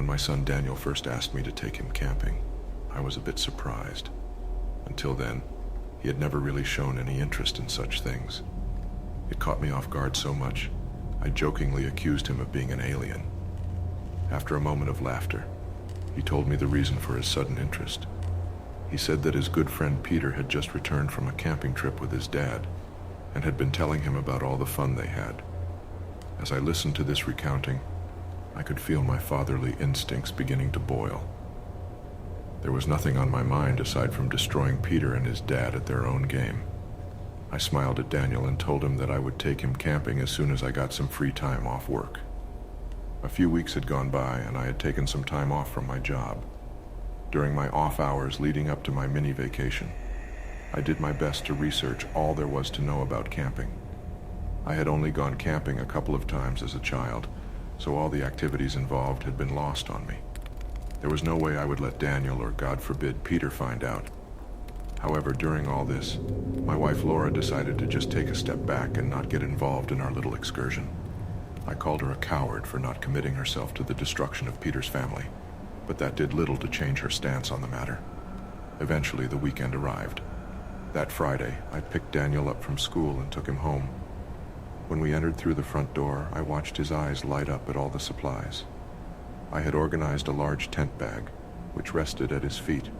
When my son Daniel first asked me to take him camping, I was a bit surprised. Until then, he had never really shown any interest in such things. It caught me off guard so much, I jokingly accused him of being an alien. After a moment of laughter, he told me the reason for his sudden interest. He said that his good friend Peter had just returned from a camping trip with his dad and had been telling him about all the fun they had. As I listened to this recounting, I could feel my fatherly instincts beginning to boil. There was nothing on my mind aside from destroying Peter and his dad at their own game. I smiled at Daniel and told him that I would take him camping as soon as I got some free time off work. A few weeks had gone by and I had taken some time off from my job. During my off hours leading up to my mini vacation, I did my best to research all there was to know about camping. I had only gone camping a couple of times as a child, so all the activities involved had been lost on me. There was no way I would let Daniel or, God forbid, Peter find out. However, during all this, my wife Laura decided to just take a step back and not get involved in our little excursion. I called her a coward for not committing herself to the destruction of Peter's family, but that did little to change her stance on the matter. Eventually, the weekend arrived. That Friday, I picked Daniel up from school and took him home. When we entered through the front door, I watched his eyes light up at all the supplies. I had organized a large tent bag, which rested at his feet.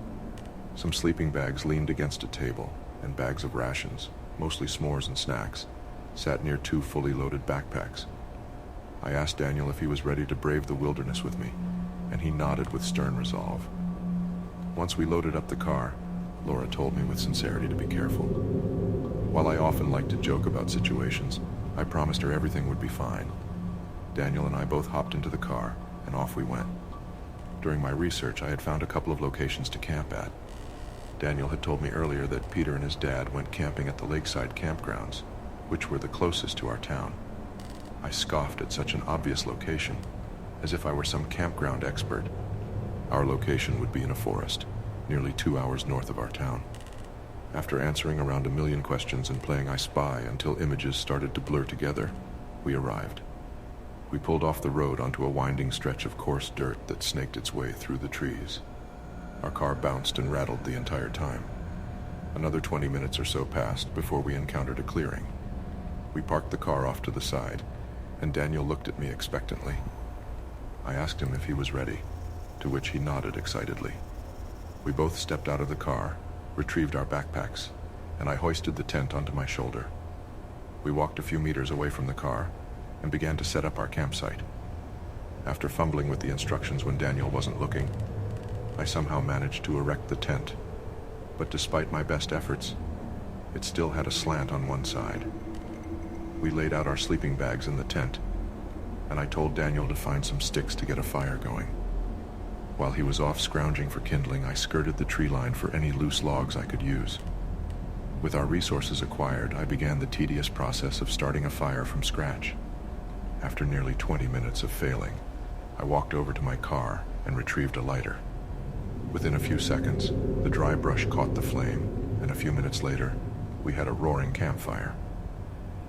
Some sleeping bags leaned against a table, and bags of rations, mostly s'mores and snacks, sat near 2 fully loaded backpacks. I asked Daniel if he was ready to brave the wilderness with me, and he nodded with stern resolve. Once we loaded up the car, Laura told me with sincerity to be careful. While I often liked to joke about situations, I promised her everything would be fine. Daniel and I both hopped into the car, and off we went. During my research, I had found a couple of locations to camp at. Daniel had told me earlier that Peter and his dad went camping at the lakeside campgrounds, which were the closest to our town. I scoffed at such an obvious location, as if I were some campground expert. Our location would be in a forest, nearly 2 hours north of our town. After answering around 1 million questions and playing I Spy until images started to blur together, we arrived. We pulled off the road onto a winding stretch of coarse dirt that snaked its way through the trees. Our car bounced and rattled the entire time. Another 20 minutes or so passed before we encountered a clearing. We parked the car off to the side, and Daniel looked at me expectantly. I asked him if he was ready, to which he nodded excitedly. We both stepped out of the car, retrieved our backpacks, and I hoisted the tent onto my shoulder. We walked a few meters away from the car and began to set up our campsite. After fumbling with the instructions when Daniel wasn't looking, I somehow managed to erect the tent, but despite my best efforts, it still had a slant on one side. We laid out our sleeping bags in the tent, and I told Daniel to find some sticks to get a fire going. While he was off scrounging for kindling, I skirted the tree line for any loose logs I could use. With our resources acquired, I began the tedious process of starting a fire from scratch. After nearly 20 minutes of failing, I walked over to my car and retrieved a lighter. Within a few seconds, the dry brush caught the flame, and a few minutes later, we had a roaring campfire.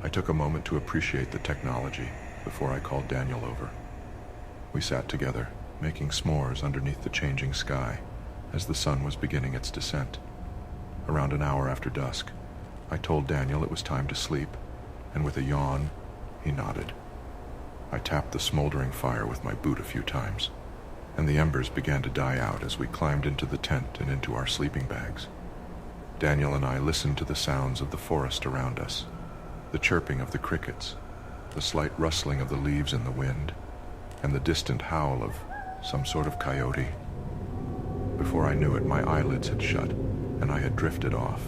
I took a moment to appreciate the technology before I called Daniel over. We sat together, making s'mores underneath the changing sky as the sun was beginning its descent. Around an hour after dusk, I told Daniel it was time to sleep, and with a yawn, he nodded. I tapped the smoldering fire with my boot a few times, and the embers began to die out as we climbed into the tent and into our sleeping bags. Daniel and I listened to the sounds of the forest around us, the chirping of the crickets, the slight rustling of the leaves in the wind, and the distant howl of some sort of coyote. Before I knew it, my eyelids had shut, and I had drifted off.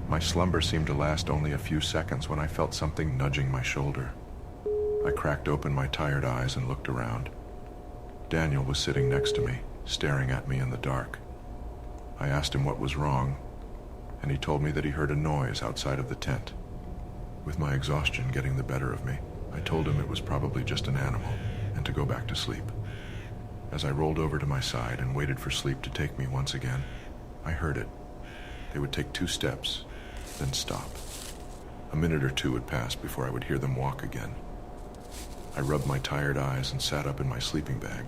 My slumber seemed to last only a few seconds when I felt something nudging my shoulder. I cracked open my tired eyes and looked around. Daniel was sitting next to me, staring at me in the dark. I asked him what was wrong, and he told me that he heard a noise outside of the tent. With my exhaustion getting the better of me, I told him it was probably just an animal, and to go back to sleep. As I rolled over to my side and waited for sleep to take me once again, I heard it. They would take 2 steps, then stop. A minute or 2 would pass before I would hear them walk again. I rubbed my tired eyes and sat up in my sleeping bag.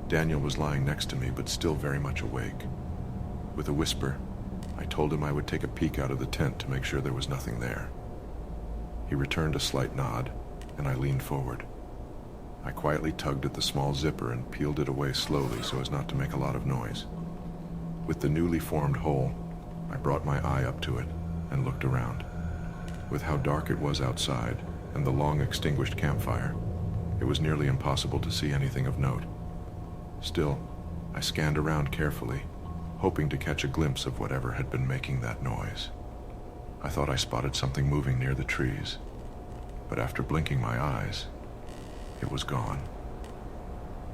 Daniel was lying next to me, but still very much awake. With a whisper, I told him I would take a peek out of the tent to make sure there was nothing there. He returned a slight nod, and I leaned forward. I quietly tugged at the small zipper and peeled it away slowly so as not to make a lot of noise. With the newly formed hole, I brought my eye up to it and looked around. With how dark it was outside and the long extinguished campfire, it was nearly impossible to see anything of note. Still, I scanned around carefully, hoping to catch a glimpse of whatever had been making that noise. I thought I spotted something moving near the trees, but after blinking my eyes, it was gone.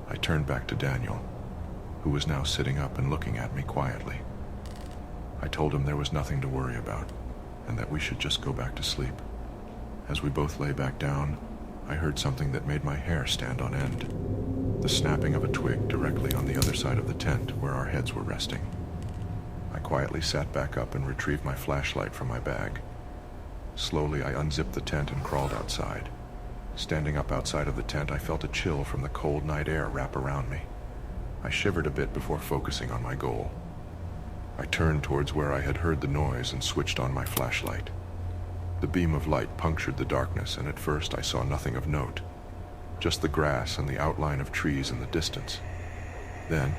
I turned back to Daniel, who was now sitting up and looking at me quietly. I told him there was nothing to worry about, and that we should just go back to sleep. As we both lay back down, I heard something that made my hair stand on end. The snapping of a twig directly on the other side of the tent where our heads were resting. I quietly sat back up and retrieved my flashlight from my bag. Slowly, I unzipped the tent and crawled outside. Standing up outside of the tent, I felt a chill from the cold night air wrap around me. I shivered a bit before focusing on my goal. I turned towards where I had heard the noise and switched on my flashlight. The beam of light punctured the darkness, and at first I saw nothing of note, just the grass and the outline of trees in the distance. Then,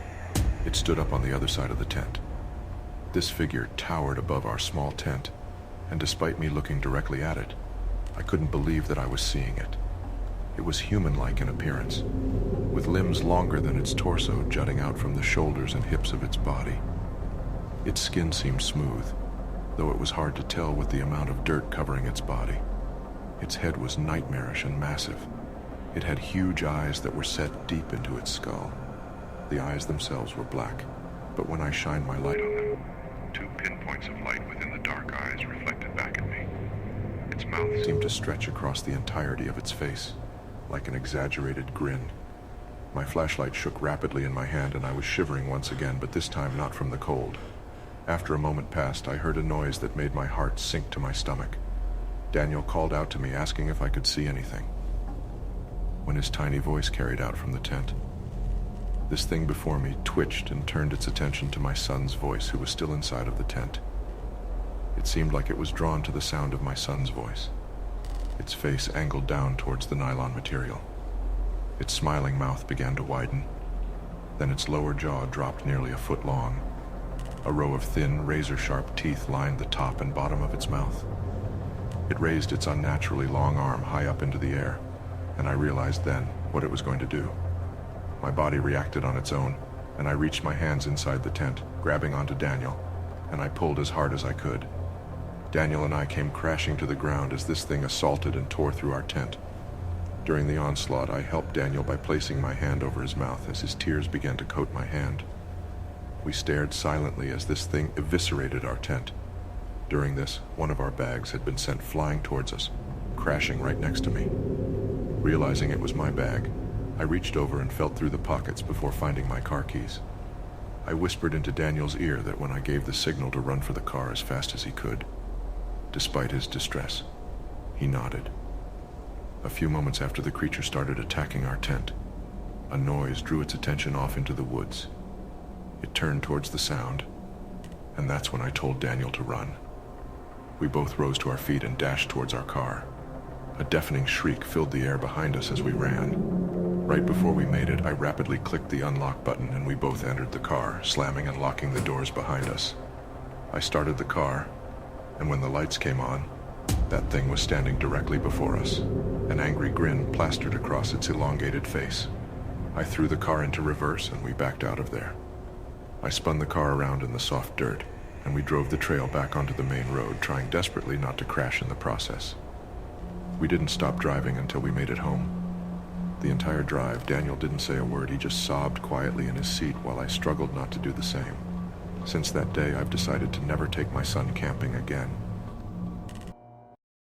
it stood up on the other side of the tent. This figure towered above our small tent, and despite me looking directly at it, I couldn't believe that I was seeing it. It was human-like in appearance, with limbs longer than its torso jutting out from the shoulders and hips of its body. Its skin seemed smooth, though it was hard to tell with the amount of dirt covering its body. Its head was nightmarish and massive. It had huge eyes that were set deep into its skull. The eyes themselves were black, but when I shined my light on them, 2 pinpoints of light within the dark eyes reflected back at me. Its mouth seemed to stretch across the entirety of its face, like an exaggerated grin. My flashlight shook rapidly in my hand, and I was shivering once again, but this time not from the cold. After a moment passed, I heard a noise that made my heart sink to my stomach. Daniel called out to me, asking if I could see anything. When his tiny voice carried out from the tent, this thing before me twitched and turned its attention to my son's voice, who was still inside of the tent. It seemed like it was drawn to the sound of my son's voice. Its face angled down towards the nylon material. Its smiling mouth began to widen. Then its lower jaw dropped nearly a foot long. A row of thin, razor-sharp teeth lined the top and bottom of its mouth. It raised its unnaturally long arm high up into the air, and I realized then what it was going to do. My body reacted on its own, and I reached my hands inside the tent, grabbing onto Daniel, and I pulled as hard as I could. Daniel and I came crashing to the ground as this thing assaulted and tore through our tent. During the onslaught, I helped Daniel by placing my hand over his mouth as his tears began to coat my hand. We stared silently as this thing eviscerated our tent. During this, one of our bags had been sent flying towards us, crashing right next to me. Realizing it was my bag, I reached over and felt through the pockets before finding my car keys. I whispered into Daniel's ear that when I gave the signal to run for the car as fast as he could. Despite his distress, he nodded. A few moments after the creature started attacking our tent, a noise drew its attention off into the woods. It turned towards the sound, and that's when I told Daniel to run. We both rose to our feet and dashed towards our car. A deafening shriek filled the air behind us as we ran. Right before we made it, I rapidly clicked the unlock button and we both entered the car, slamming and locking the doors behind us. I started the car, and when the lights came on, that thing was standing directly before us, an angry grin plastered across its elongated face. I threw the car into reverse and we backed out of there. I spun the car around in the soft dirt, and we drove the trail back onto the main road, trying desperately not to crash in the process. We didn't stop driving until we made it home. The entire drive, Daniel didn't say a word. He just sobbed quietly in his seat while I struggled not to do the same. Since that day, I've decided to never take my son camping again.